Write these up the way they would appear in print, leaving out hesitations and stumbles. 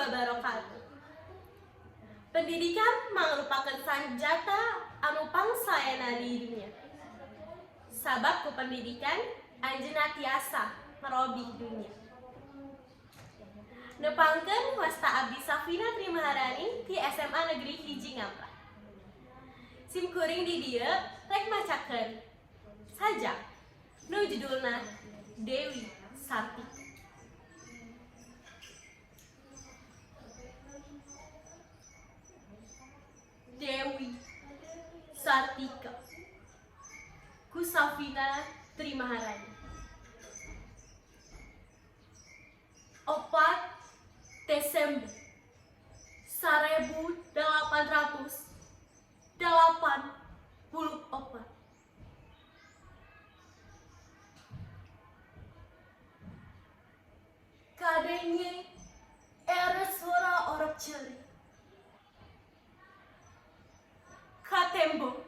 wabarakatuh. Pendidikan merupakan sanjata anu pangsayana di dunia. Sabab ku pendidikan, anjeunna tiasa merobih dunia. Nepangkeun wasta abdi Safina Tri Maharani ti SMA Negeri 1 Ngamprah. Sim kuring di dieu rek macakeun sajak nu judulna Dewi Sartika. Dewi Sartika ku Safina Tri Maharani. 4 Desember 1884. Kadenge ere suara orok ceri. Katembo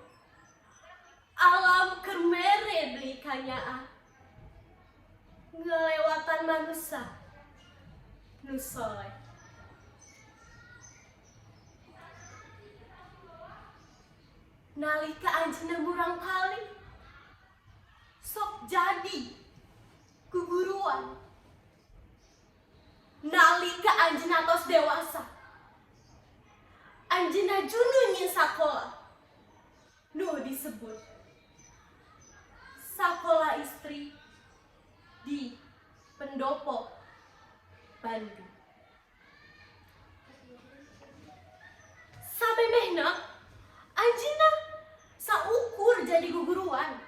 alam kermere deui kanyaan. Ngelewatan manusia nu soleh. Nalika anjeunna murang kali sok jadi guguruan. Nalika anjeunna tos dewasa anjeunna junun nyin sakola nu disebut Sakola Istri di Pendopo Bandung. Sabemehna anjeunna saukur jadi guguruan.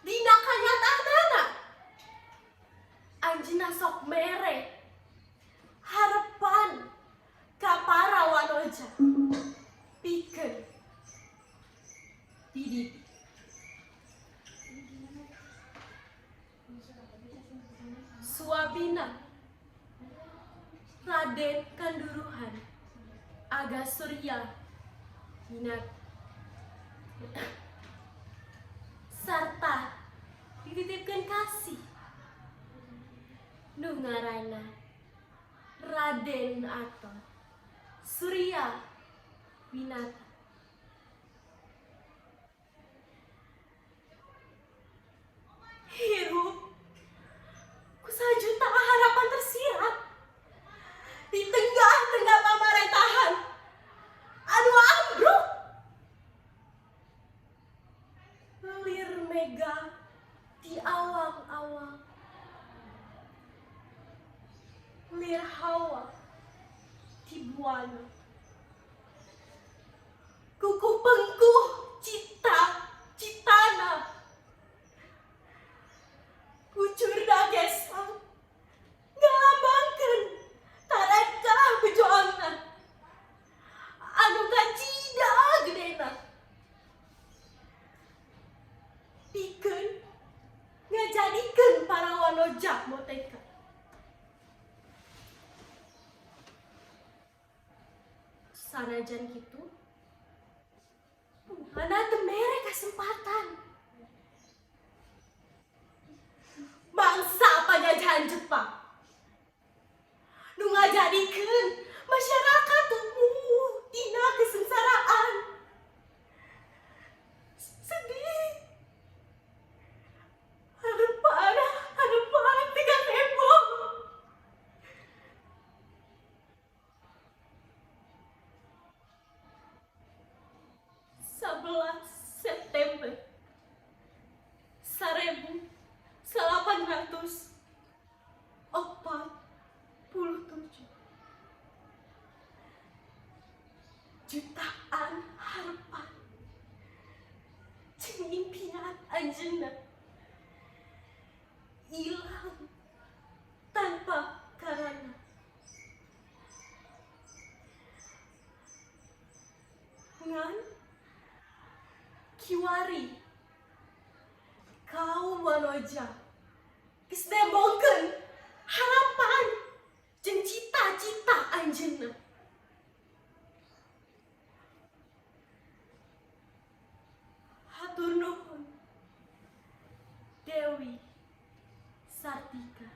Dina kanyatanana anjeunna sok mere harapan ka para wanoja pikeun dididik. Suabina Raden Kanduruhan Aga Surya Winata sarta dititipkeun kasih nu ngaranna Raden Aton Surya Winata. Hirup ku sajuta harapan tersirat di tengah-tengah pamarentahan anu ambruk. Lir mega di awang-awang, lir hawa di buana. Kuku pengkuh cita-citana kucurna gesang ngalambangkeun tarekah bejoangna anu kacida gedena pikeun ngajadikeun para wanoja moteka. Sanajan kitu Tuhanna teu mere kasempatan. Bangsa penjajahan Jepang nu ngajadikeun masyarakat tumuh dina kesengsaraan. Sedih harapan tiga tembok. September 1847 jutaan harapan jeung impian anjeunna ilang tanpa karana. Ngan kiwari kaum wanoja geus nembongkeun harapan jeung cita-cita anjeunna. Hatur nuhun Dewi Sartika.